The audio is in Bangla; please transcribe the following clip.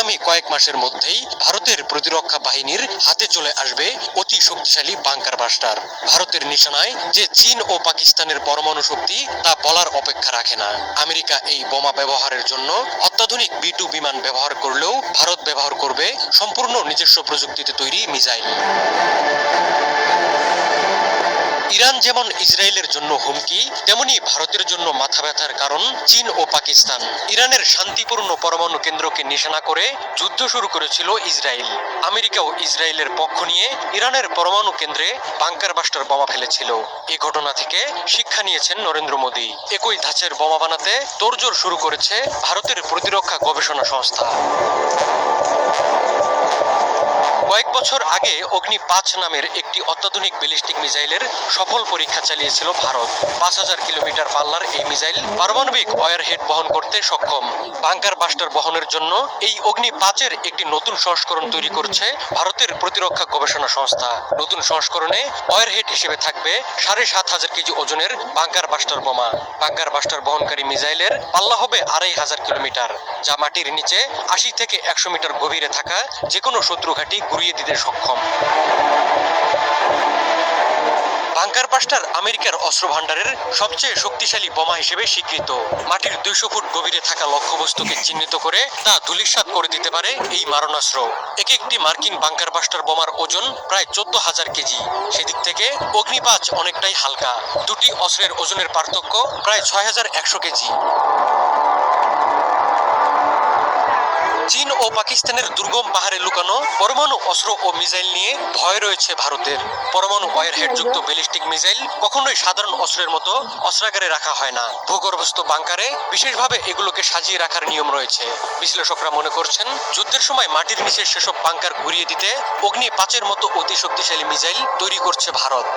আগামী কয়েক মাসের মধ্যেই ভারতের প্রতিরক্ষা বাহিনীর হাতে চলে আসবে অতি শক্তিশালী বাংকার বাস্টার। ভারতের নিশানায় যে চীন ও পাকিস্তানের পরমাণু শক্তি তা বলার অপেক্ষা রাখে না। আমেরিকা এই বোমা ব্যবহারের জন্য অত্যাধুনিক B-2 বিমান ব্যবহার করলেও ভারত ব্যবহার করবে সম্পূর্ণ নিজস্ব প্রযুক্তিতে তৈরি মিসাইল। ইরান যেমন ইসরায়েলের জন্য হুমকি, তেমনি ভারতের জন্য মাথা ব্যথার কারণ চীন ও পাকিস্তান। ইরানের শান্তিপূর্ণ পরমাণু কেন্দ্রকে নিশানা করে যুদ্ধ শুরু করেছিল ইসরায়েল। আমেরিকাও ইসরায়েলের পক্ষ নিয়ে ইরানের পরমাণু কেন্দ্রে বাংকার বাস্টার বোমা ফেলেছিল। এ ঘটনা থেকে শিক্ষা নিয়েছেন নরেন্দ্র মোদী। একই ধাঁচের বোমা বানাতে তোড়জোড় শুরু করেছে ভারতের প্রতিরক্ষা গবেষণা সংস্থা। কয়েক বছর আগে অগ্নি-5 নামের একটি অত্যাধুনিক ব্যালিস্টিক মিসাইলের সফল পরীক্ষা চালিয়েছিল ভারত। 5000 কিলোমিটার পাল্লার এই মিসাইল পারমাণবিক ওয়ারহেড বহন করতে সক্ষম। বাংকার বাস্টার বহনের জন্য এই অগ্নি-5-এর একটি নতুন সংস্করণ তৈরি করছে ভারতের প্রতিরক্ষা গবেষণা সংস্থা। নতুন সংস্করণে ওয়ারহেড হিসেবে থাকবে 7500 কেজি ওজনের বাংকার বাস্টার বোমা। বাংকার বাস্টার বহনকারী মিসাইলের পাল্লা হবে 2500 কিলোমিটার, যা মাটির নিচে 80 থেকে 100 মিটার গভীরে থাকা যে কোনো শত্রু ঘাঁটি গুড়িয়ে দিতে সক্ষম। বাংকার বাস্টার আমেরিকার অস্ত্র ভান্ডারের সবচেয়ে শক্তিশালী বোমা হিসেবে স্বীকৃত। মাটির 200 ফুট গভীরে থাকা লক্ষ্যবস্তুকে চিহ্নিত করে তা ধূলিসাৎ করে দিতে পারে এই মারণাস্ত্র। এক একটি মার্কিন বাংকার বাস্টার বোমার ওজন প্রায় 14,000 কেজি। সেদিক থেকে অগ্নি-5 অনেকটাই হালকা। দুটি অস্ত্রের ওজনের পার্থক্য প্রায় 6100 কেজি। চীন ও পাকিস্তানের দুর্গম পাহাড়ে লুকানো পরমাণু অস্ত্র ও মিসাইল নিয়ে ভয় রয়েছে ভারতের। পরমাণু ওয়ারহেডযুক্ত ব্যালিস্টিক মিসাইল কখনোই সাধারণ অস্ত্রের মতো অস্ত্রাগারে রাখা হয় না। ভূগর্ভস্থ বাংকারে বিশেষভাবে এগুলোকে সাজিয়ে রাখার নিয়ম রয়েছে। বিশ্লেষকরা মনে করছেন, যুদ্ধের সময় মাটির নিচে সেসব বাংকার ঘুরিয়ে দিতে অগ্নি-5-এর মতো অতি শক্তিশালী মিসাইল তৈরি করছে ভারত।